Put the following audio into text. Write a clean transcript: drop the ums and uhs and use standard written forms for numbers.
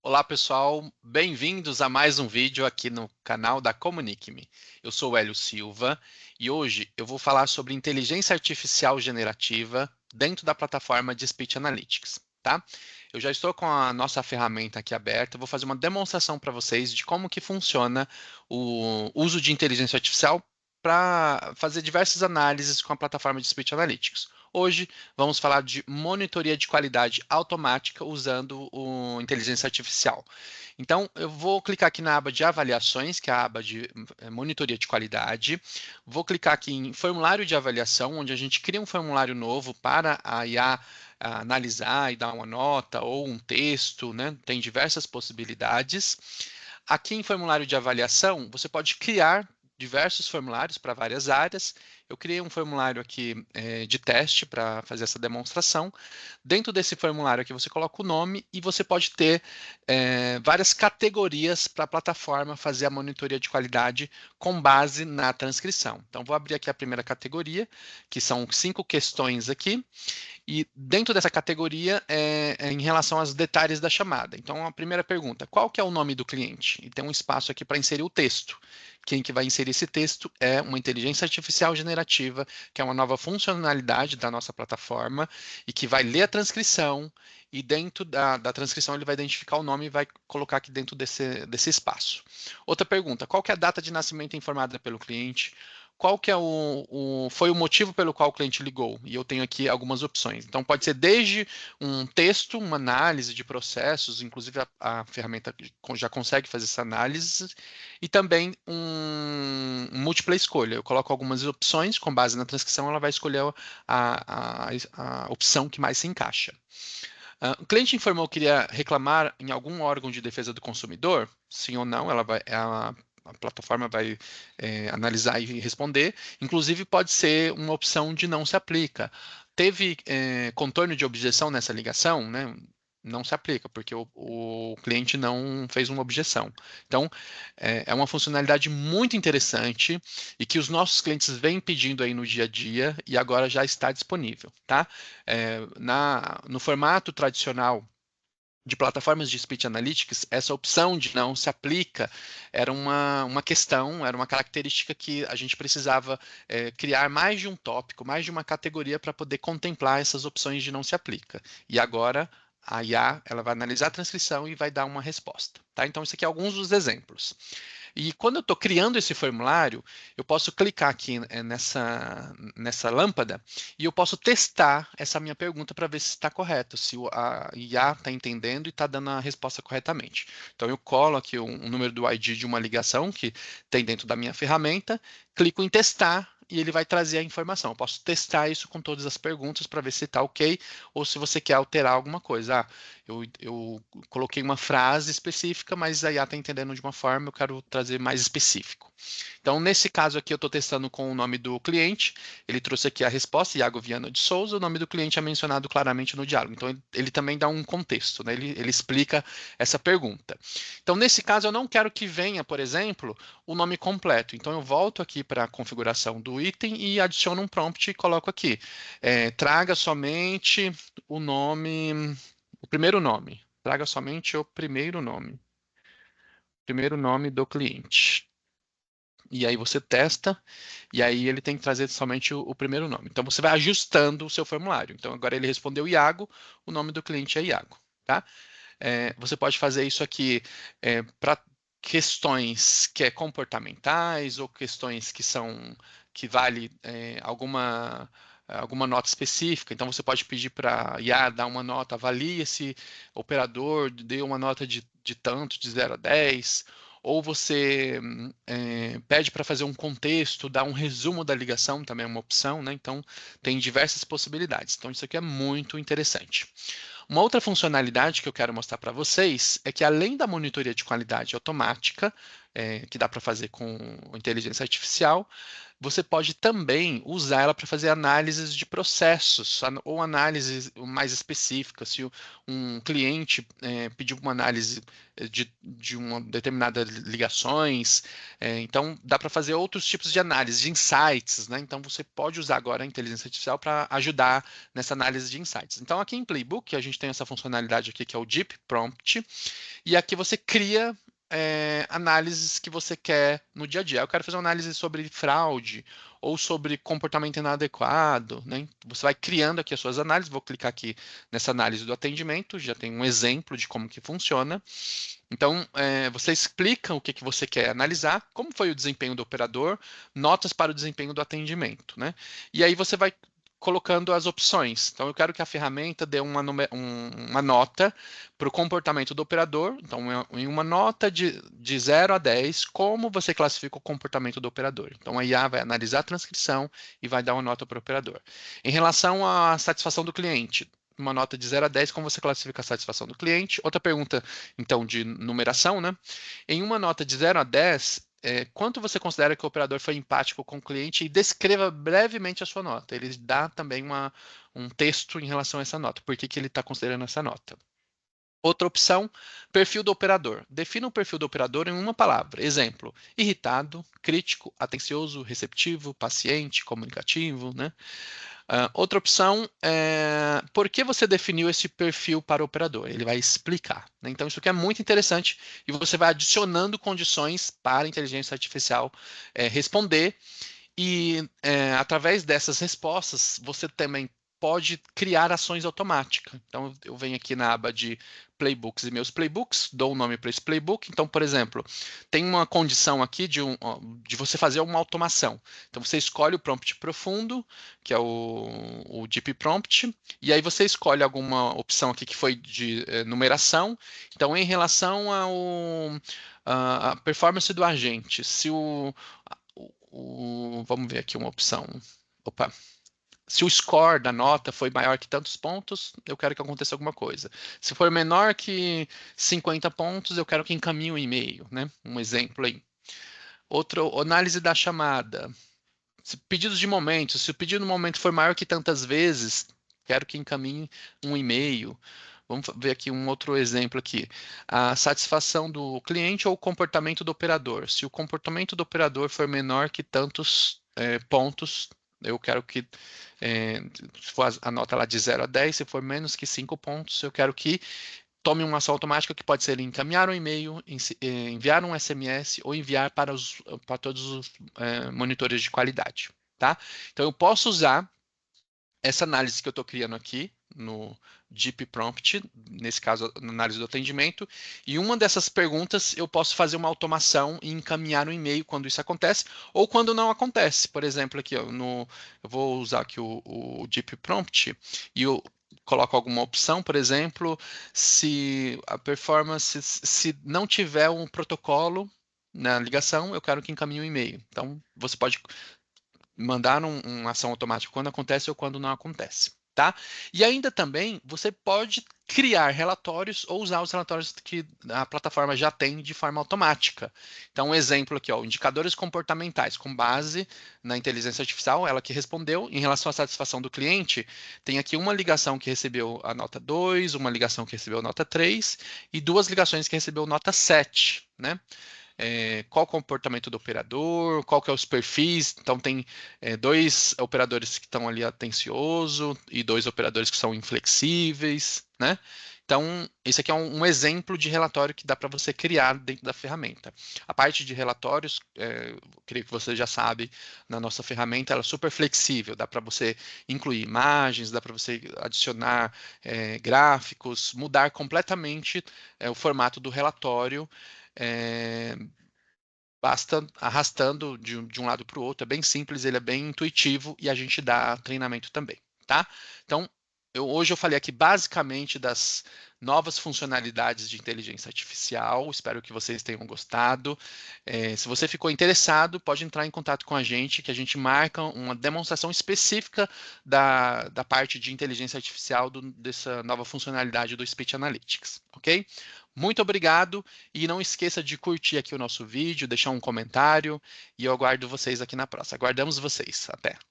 Olá pessoal, bem-vindos a mais um vídeo aqui no canal da Comunique-me. Eu sou o Hélio Silva e hoje eu vou falar sobre inteligência artificial generativa dentro da plataforma de Speech Analytics, tá? Eu já estou com a nossa ferramenta aqui aberta, vou fazer uma demonstração para vocês de como que funciona o uso de inteligência artificial para fazer diversas análises com a plataforma de Speech Analytics. Hoje vamos falar de monitoria de qualidade automática usando o inteligência artificial. Então, eu vou clicar aqui na aba de avaliações, que é a aba de monitoria de qualidade. Vou clicar aqui em formulário de avaliação, onde a gente cria um formulário novo para a IA analisar e dar uma nota ou um texto, né? Tem diversas possibilidades. Aqui em formulário de avaliação, você pode criar diversos formulários para várias áreas. Eu criei um formulário aqui de teste para fazer essa demonstração. Dentro desse formulário aqui você coloca o nome e você pode ter várias categorias para a plataforma fazer a monitoria de qualidade com base na transcrição. Então vou abrir aqui a primeira categoria, que são 5 questões aqui. E dentro dessa categoria é em relação aos detalhes da chamada. Então, a primeira pergunta, qual que é o nome do cliente? E tem um espaço aqui para inserir o texto. Quem que vai inserir esse texto é uma inteligência artificial generativa, que é uma nova funcionalidade da nossa plataforma e que vai ler a transcrição e dentro da transcrição ele vai identificar o nome e vai colocar aqui dentro desse espaço. Outra pergunta, qual que é a data de nascimento informada pelo cliente? Qual que é foi o motivo pelo qual o cliente ligou? E eu tenho aqui algumas opções. Então, pode ser desde um texto, uma análise de processos, inclusive a ferramenta já consegue fazer essa análise, e também múltipla escolha. Eu coloco algumas opções, com base na transcrição, ela vai escolher a opção que mais se encaixa. O cliente informou que queria reclamar em algum órgão de defesa do consumidor? Sim ou não, a plataforma vai analisar e responder. Inclusive, pode ser uma opção de não se aplica. Teve contorno de objeção nessa ligação, né? Não se aplica, porque o cliente não fez uma objeção. Então, é uma funcionalidade muito interessante e que os nossos clientes vêm pedindo aí no dia a dia e agora já está disponível, tá? No formato tradicional de plataformas de Speech Analytics, essa opção de não se aplica era uma questão, era uma característica que a gente precisava criar mais de um tópico, mais de uma categoria para poder contemplar essas opções de não se aplica. E agora a IA ela vai analisar a transcrição e vai dar uma resposta. Tá? Então, isso aqui é alguns dos exemplos. E quando eu estou criando esse formulário, eu posso clicar aqui nessa lâmpada e eu posso testar essa minha pergunta para ver se está correto, se a IA está entendendo e está dando a resposta corretamente. Então eu colo aqui um número do ID de uma ligação que tem dentro da minha ferramenta, clico em testar e ele vai trazer a informação. Eu posso testar isso com todas as perguntas para ver se está ok ou se você quer alterar alguma coisa. Eu coloquei uma frase específica, mas a IA está entendendo de uma forma, eu quero trazer mais específico. Então, nesse caso aqui, eu estou testando com o nome do cliente. Ele trouxe aqui a resposta, Iago Viana de Souza. O nome do cliente é mencionado claramente no diálogo. Então, ele também dá um contexto, né? Ele explica essa pergunta. Então, nesse caso, eu não quero que venha, por exemplo, o nome completo. Então, eu volto aqui para a configuração do item e adiciono um prompt e coloco aqui. Traga somente o nome, o primeiro nome. Traga somente o primeiro nome. Primeiro nome do cliente. E aí você testa, e aí ele tem que trazer somente o primeiro nome. Então você vai ajustando o seu formulário. Então agora ele respondeu Iago, o nome do cliente é Iago, tá? Você pode fazer isso aqui para questões que é comportamentais ou questões que vale alguma nota específica. Então você pode pedir para a IA dar uma nota, avalie esse operador, dê uma nota de tanto, de 0 a 10, ou você pede para fazer um contexto, dar um resumo da ligação, também é uma opção, né? Então tem diversas possibilidades. Então isso aqui é muito interessante. Uma outra funcionalidade que eu quero mostrar para vocês é que além da monitoria de qualidade automática, que dá para fazer com inteligência artificial, você pode também usar ela para fazer análises de processos, ou análises mais específicas. Se um cliente pediu uma análise de uma determinada ligações, então dá para fazer outros tipos de análise, de insights, né? Então você pode usar agora a inteligência artificial para ajudar nessa análise de insights. Então aqui em Playbook a gente tem essa funcionalidade aqui que é o Deep Prompt, e aqui você cria análises que você quer no dia a dia. Eu quero fazer uma análise sobre fraude ou sobre comportamento inadequado, né? Você vai criando aqui as suas análises. Vou clicar aqui nessa análise do atendimento, já tem um exemplo de como que funciona. Então, você explica o que, que você quer analisar, como foi o desempenho do operador, notas para o desempenho do atendimento, né? E aí você vai colocando as opções. Então, eu quero que a ferramenta dê uma nota para o comportamento do operador. Então, em uma nota de 0 a 10, como você classifica o comportamento do operador. Então, a IA vai analisar a transcrição e vai dar uma nota para o operador. Em relação à satisfação do cliente, uma nota de 0 a 10, como você classifica a satisfação do cliente? Outra pergunta, então, de numeração, né? Em uma nota de 0 a 10, quanto você considera que o operador foi empático com o cliente, e descreva brevemente a sua nota. Ele dá também um texto em relação a essa nota, por que que ele está considerando essa nota. Outra opção, perfil do operador. Defina o perfil do operador em uma palavra. Exemplo, irritado, crítico, atencioso, receptivo, paciente, comunicativo, né? Outra opção é por que você definiu esse perfil para o operador? Ele vai explicar, né? Então, isso aqui é muito interessante e você vai adicionando condições para a inteligência artificial responder e através dessas respostas você também pode criar ações automáticas. Então, eu venho aqui na aba de playbooks e meus playbooks, dou um nome para esse playbook. Então, por exemplo, tem uma condição aqui de você fazer uma automação. Então, você escolhe o prompt profundo, que é o Deep Prompt, e aí você escolhe alguma opção aqui que foi de numeração. Então, em relação à performance do agente, se vamos ver aqui uma opção. Opa. Se o score da nota foi maior que tantos pontos, eu quero que aconteça alguma coisa. Se for menor que 50 pontos, eu quero que encaminhe um e-mail, né? Um exemplo aí. Outra análise da chamada. Pedidos de momento. Se o pedido no momento for maior que tantas vezes, quero que encaminhe um e-mail. Vamos ver aqui um outro exemplo aqui. A satisfação do cliente ou o comportamento do operador. Se o comportamento do operador for menor que tantos pontos, eu quero que, se for a nota lá de 0 a 10, se for menos que 5 pontos, eu quero que tome uma ação automática que pode ser encaminhar um e-mail, enviar um SMS ou enviar para todos os monitores de qualidade. Tá? Então, eu posso usar essa análise que eu estou criando aqui no Deep Prompt, nesse caso, na análise do atendimento, e uma dessas perguntas eu posso fazer uma automação e encaminhar um e-mail quando isso acontece, ou quando não acontece. Por exemplo, aqui, ó, eu vou usar aqui o Deep Prompt e eu coloco alguma opção, por exemplo, se a performance, se não tiver um protocolo na ligação, eu quero que encaminhe um e-mail. Então, você pode mandar uma ação automática quando acontece ou quando não acontece, tá? E ainda também você pode criar relatórios ou usar os relatórios que a plataforma já tem de forma automática. Então, um exemplo aqui, ó, indicadores comportamentais com base na inteligência artificial, ela que respondeu em relação à satisfação do cliente, tem aqui uma ligação que recebeu a nota 2, uma ligação que recebeu nota 3 e duas ligações que recebeu nota 7, né? Qual o comportamento do operador, qual que é os perfis. Então tem dois operadores que estão ali atencioso e dois operadores que são inflexíveis, né? Então, esse aqui é um exemplo de relatório que dá para você criar dentro da ferramenta. A parte de relatórios, creio que você já sabe, na nossa ferramenta ela é super flexível, dá para você incluir imagens, dá para você adicionar gráficos, mudar completamente o formato do relatório, é, basta arrastando de um lado para o outro, é bem simples, ele é bem intuitivo e a gente dá treinamento também, tá? Então, Hoje eu falei aqui basicamente das novas funcionalidades de inteligência artificial. Espero que vocês tenham gostado. Se você ficou interessado, pode entrar em contato com a gente, que a gente marca uma demonstração específica da parte de inteligência artificial dessa nova funcionalidade do Speech Analytics, ok? Muito obrigado e não esqueça de curtir aqui o nosso vídeo, deixar um comentário e eu aguardo vocês aqui na próxima. Aguardamos vocês. Até!